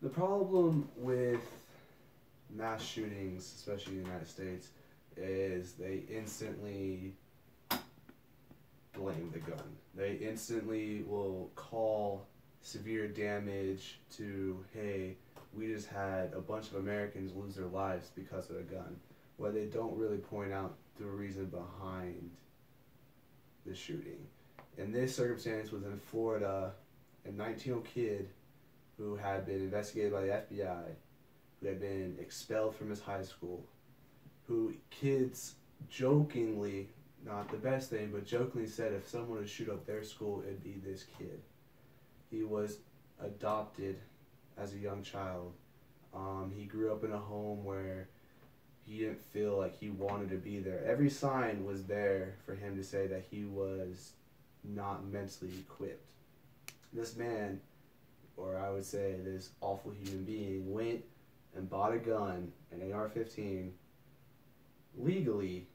The problem with mass shootings, especially in the United States, is they instantly blame the gun. They instantly will call severe damage to, hey, we just had a bunch of Americans lose their lives because of a gun. Where they don't really point out the reason behind the shooting. In this circumstance was in Florida, a 19-year-old kid who had been investigated by the FBI, who had been expelled from his high school, who kids jokingly, not the best thing, but jokingly said if someone would shoot up their school, it'd be this kid. He was adopted as a young child. He grew up in a home where he didn't feel like he wanted to be there. Every sign was there for him to say that he was not mentally equipped. This man, or I would say this awful human being, went and bought a gun, an AR-15, legally,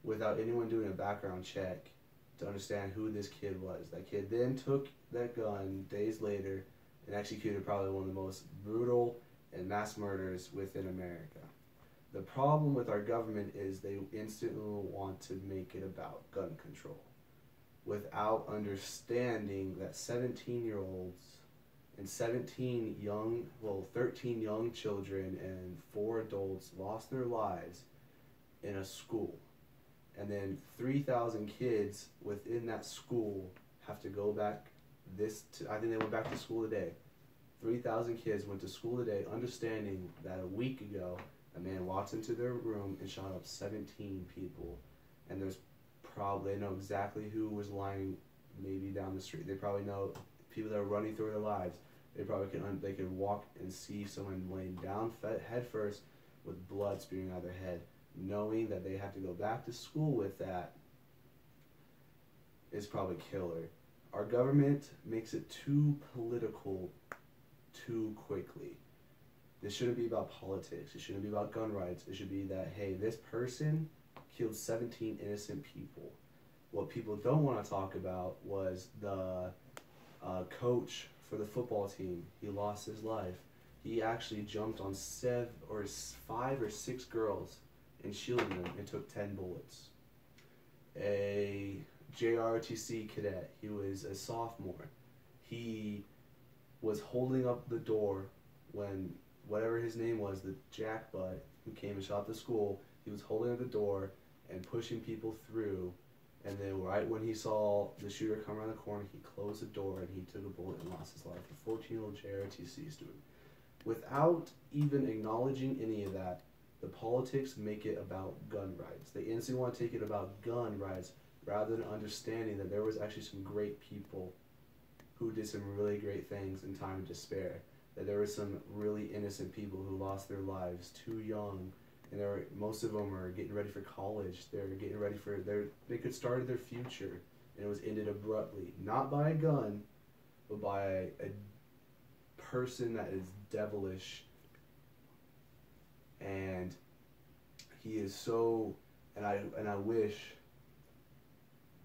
without anyone doing a background check to understand who this kid was. That kid then took that gun days later and executed probably one of the most brutal and mass murders within America. The problem with our government is they instantly want to make it about gun control without understanding that 17-year-olds and 13 young children and 4 adults lost their lives in a school. And then 3,000 kids within that school have to go back I think they went back to school today. 3,000 kids went to school today understanding that a week ago a man walked into their room and shot up 17 people. And they know exactly who was lying maybe down the street. They probably know people that are running through their lives. They probably they could walk and see someone laying down head first with blood spewing out of their head. Knowing that they have to go back to school with that is probably killer. Our government makes it too political too quickly. This shouldn't be about politics. It shouldn't be about gun rights. It should be that, hey, this person killed 17 innocent people. What people don't want to talk about was the coach for the football team. He lost his life. He actually jumped on 5 or 6 girls and shielded them and took 10 bullets. A JROTC cadet, he was a sophomore. He was holding up the door when whatever his name was, the jackbutt who came and shot the school, he was holding up the door and pushing people through. And then right when he saw the shooter come around the corner, he closed the door and he took a bullet and lost his life. A 14-year-old JROTC student. Without even acknowledging any of that, the politics make it about gun rights. They instantly want to take it about gun rights rather than understanding that there was actually some great people who did some really great things in time of despair. That there were some really innocent people who lost their lives too young, and most of them are getting ready for college. They're getting ready for they could start their future, and it was ended abruptly, not by a gun, but by a person that is devilish. And he is so, and I wish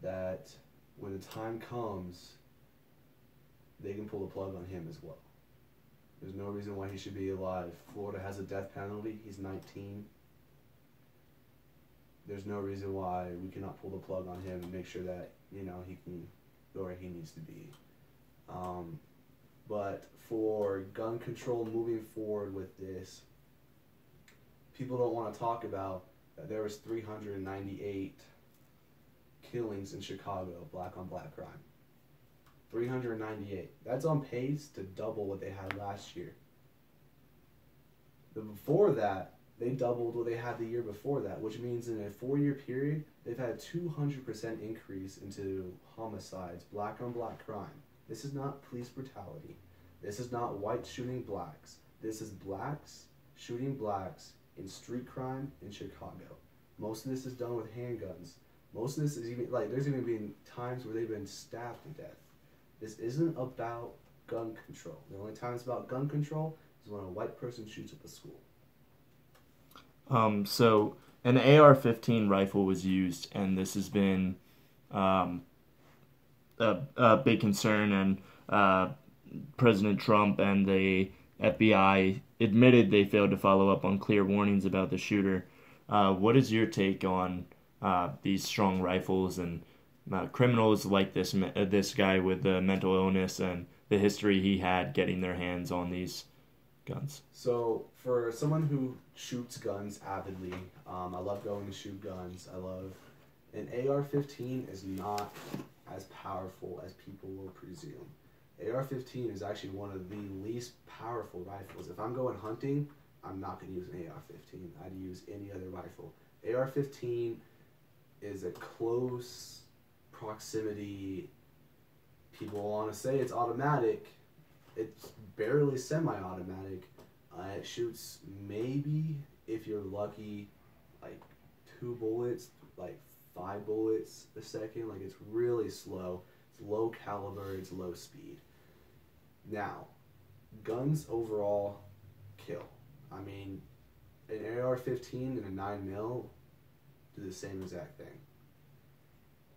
that when the time comes, they can pull the plug on him as well. There's no reason why he should be alive. Florida has a death penalty. He's 19. There's no reason why we cannot pull the plug on him and make sure that, he can go where he needs to be. But for gun control moving forward with this, people don't want to talk about that there was 398 killings in Chicago, black on black crime. 398. That's on pace to double what they had last year. Before that, they doubled what they had the year before that, which means in a 4-year period, they've had a 200% increase into homicides, black on black crime. This is not police brutality. This is not whites shooting blacks. This is blacks shooting blacks in street crime in Chicago. Most of this is done with handguns. Most of this is even, there's even been times where they've been stabbed to death. This isn't about gun control. The only time it's about gun control is when a white person shoots up a school. So an AR-15 rifle was used, and this has been a big concern, and President Trump and the FBI admitted they failed to follow up on clear warnings about the shooter. What is your take on these strong rifles and criminals like this guy with the mental illness and the history he had getting their hands on these guns? So for someone who shoots guns avidly, I love going to shoot guns. I love an AR-15 is not as powerful as people will presume. AR-15 is actually one of the least powerful rifles. If I'm going hunting, I'm not going to use an AR-15. I'd use any other rifle. AR-15 is a close proximity. People want to say it's automatic. It's barely semi-automatic. It shoots maybe, if you're lucky, like 2 bullets, like 5 bullets a second. Like, it's really slow. It's low caliber. It's low speed. Now, guns overall kill. I mean, an AR-15 and a 9mm do the same exact thing.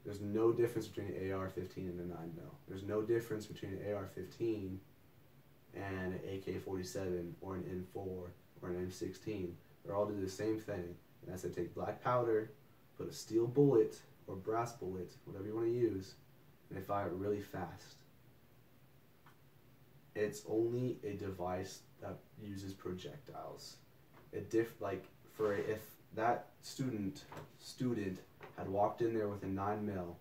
There's no difference between an AR-15 and a 9mm. There's no difference between an AR-15 and an AK-47 or an M4 or an M16. They all do the same thing. And that's to take black powder, put a steel bullet or brass bullet, whatever you want to use, and they fire it really fast. It's only a device that uses projectiles. Like if that student had walked in there with a 9mm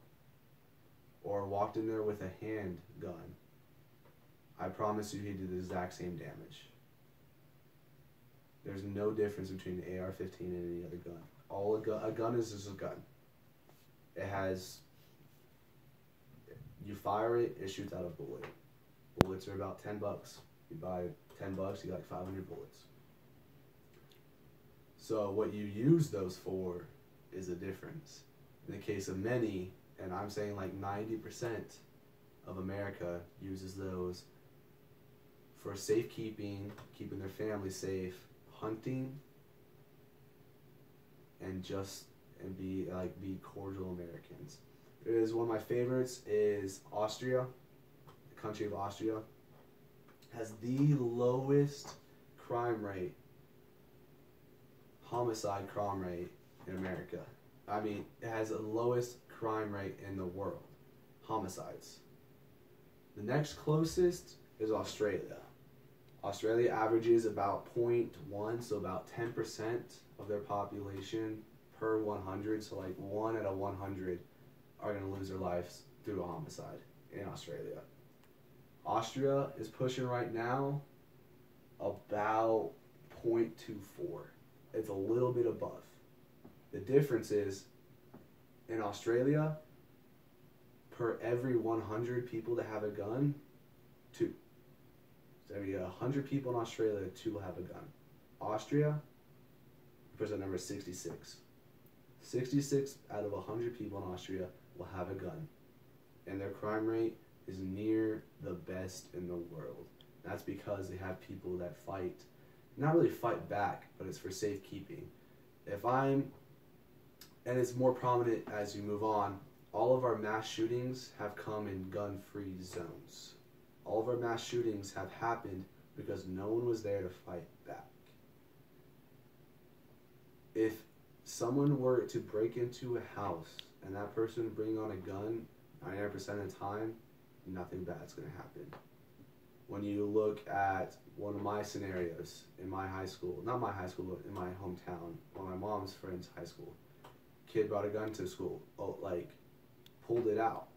or walked in there with a handgun, I promise you he'd do the exact same damage. There's no difference between an AR-15 and any other gun. A gun is just a gun. It has, you fire it, it shoots out a bullet. Bullets are about $10. You buy $10, you got like 500 bullets. So what you use those for is a difference. In the case of many, and I'm saying like 90% of America uses those for safekeeping, keeping their family safe, hunting, and be cordial Americans. It is one of my favorites is Austria. The country of Austria has the lowest homicide crime rate in America. I mean, it has the lowest crime rate in the world. Homicides. The next closest is Australia. Australia averages about 0.1, so about 10% of their population per 100. So like 1 out of 100 are going to lose their lives through a homicide in Australia. Austria is pushing right now about 0.24. It's a little bit above. The difference is in Australia, per every 100 people that have a gun, 2. So every 100 people in Australia, 2 will have a gun. Austria, present number is 66. 66 out of 100 people in Austria will have a gun. And their crime rate is near the best in the world. That's because they have people that fight, not really fight back, but it's for safekeeping. And it's more prominent as you move on, all of our mass shootings have come in gun-free zones. All of our mass shootings have happened because no one was there to fight back. If someone were to break into a house and that person bring on a gun, 99% of the time, nothing bad's going to happen. When you look at one of my scenarios in my high school, not my high school, but in my hometown, one of my mom's friends' high school, kid brought a gun to school, pulled it out.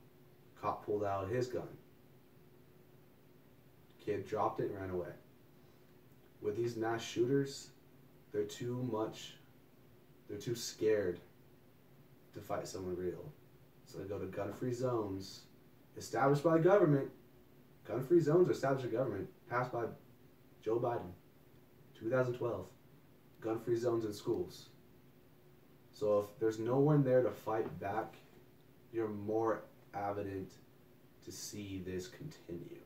Cop pulled out his gun. Kid dropped it and ran away. With these mass shooters, they're too scared to fight someone real. So they go to gun-free zones established by the government. Gun-free zones are established by the government, passed by Joe Biden, 2012. Gun-free zones in schools. So if there's no one there to fight back, you're more evident to see this continue.